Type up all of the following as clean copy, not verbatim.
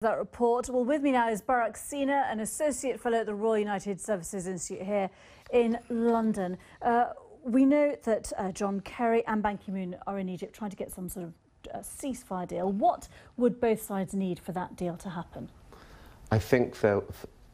That report. Well, with me now is Barak, an Associate Fellow at the Royal United Services Institute here in London. We know that John Kerry and Ban Ki-moon are in Egypt trying to get some sort of ceasefire deal. What would both sides need for that deal to happen? I think that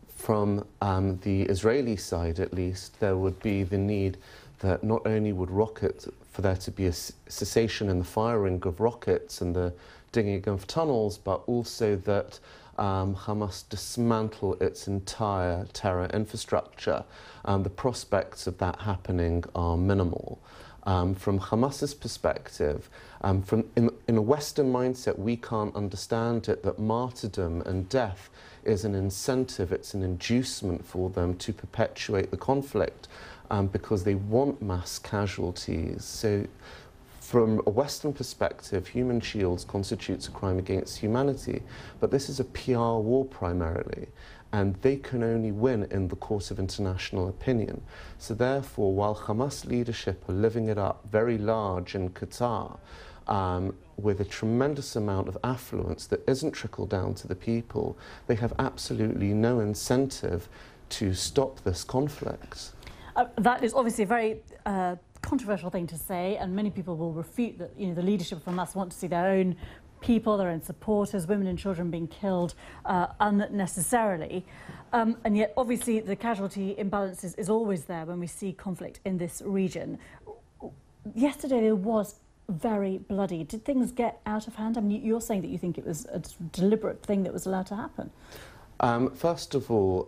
from the Israeli side, at least, there would be the need that not only would for there to be a cessation in the firing of rockets and the digging of tunnels, but also that Hamas dismantle its entire terror infrastructure. The prospects of that happening are minimal. From Hamas's perspective, in a Western mindset, we can't understand it, that martyrdom and death is an incentive, it's an inducement for them to perpetuate the conflict because they want mass casualties. So from a Western perspective, human shields constitutes a crime against humanity, but this is a PR war primarily, and they can only win in the court of international opinion. So therefore, while Hamas leadership are living it up very large in Qatar, with a tremendous amount of affluence that isn't trickled down to the people, they have absolutely no incentive to stop this conflict. That is obviously a very controversial thing to say, and many people will refute that. You know, the leadership of Hamas want to see their own people, their own supporters, women and children being killed unnecessarily. And yet, obviously, the casualty imbalance is always there when we see conflict in this region. Yesterday, there was very bloody. Did things get out of hand? I mean, you're saying that you think it was a deliberate thing that was allowed to happen. First of all,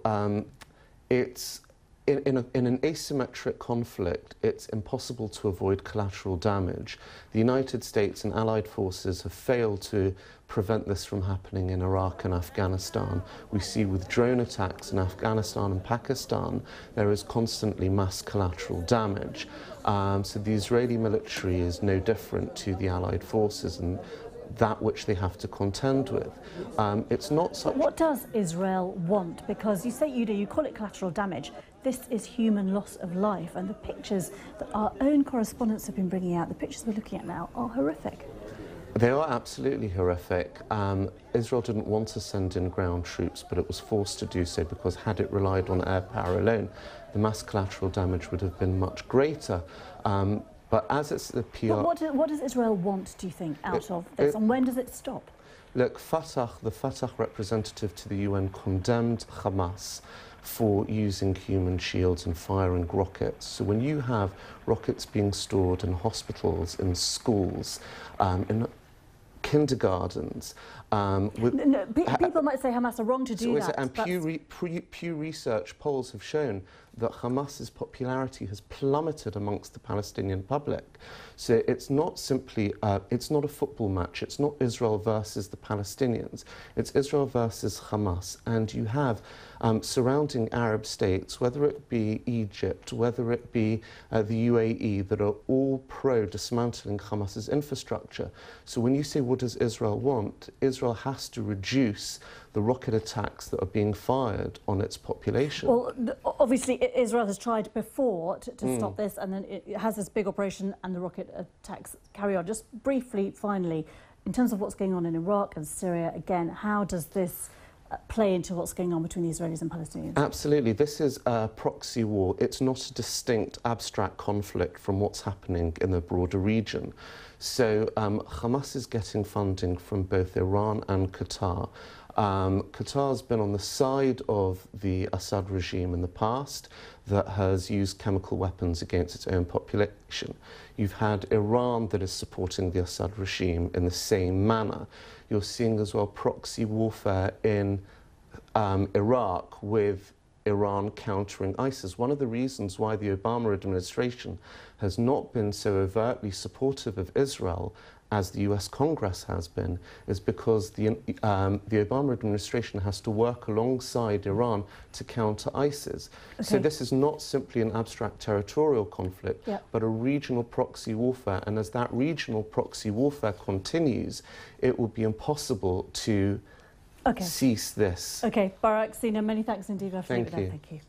it's in an asymmetric conflict, it's impossible to avoid collateral damage. The United States and allied forces have failed to prevent this from happening in Iraq and Afghanistan. We see with drone attacks in Afghanistan and Pakistan, there is constantly mass collateral damage. So the Israeli military is no different to the allied forces and that which they have to contend with. It's not such. But what does Israel want? Because you say you call it collateral damage. This is human loss of life, and the pictures that our own correspondents have been bringing out, the pictures we're looking at now, are horrific. They are absolutely horrific. Israel didn't want to send in ground troops, but it was forced to do so because had it relied on air power alone, the mass collateral damage would have been much greater. But as it's the PR... But what does Israel want, do you think, out of this, and when does it stop? Look, the Fatah representative to the UN condemned Hamas for using human shields and firing rockets. So when you have rockets being stored in hospitals, in schools, in kindergartens... people might say Hamas are wrong to do that. And Pew Research polls have shown that Hamas's popularity has plummeted amongst the Palestinian public. So it's not simply, it's not a football match, it's not Israel versus the Palestinians, it's Israel versus Hamas. And you have surrounding Arab states, whether it be Egypt, whether it be the UAE, that are all pro-dismantling Hamas's infrastructure. So when you say what does Israel want, Israel has to reduce the rocket attacks that are being fired on its population. Well, obviously Israel has tried before to stop this, and then it has this big operation and the rocket attacks carry on. Just briefly, finally, in terms of what's going on in Iraq and Syria, again, how does this play into what's going on between the Israelis and Palestinians? Absolutely. This is a proxy war. It's not a distinct, abstract conflict from what's happening in the broader region. So Hamas is getting funding from both Iran and Qatar. Qatar's been on the side of the Assad regime in the past that has used chemical weapons against its own population. You've had Iran that is supporting the Assad regime in the same manner. You're seeing as well proxy warfare in Iraq with Iran countering ISIS. One of the reasons why the Obama administration has not been so overtly supportive of Israel as the US Congress has been, is because the Obama administration has to work alongside Iran to counter ISIS. Okay. So this is not simply an abstract territorial conflict, but a regional proxy warfare. And as that regional proxy warfare continues, it will be impossible to cease this. Okay, Barak, many thanks indeed. Thank you. Thank you.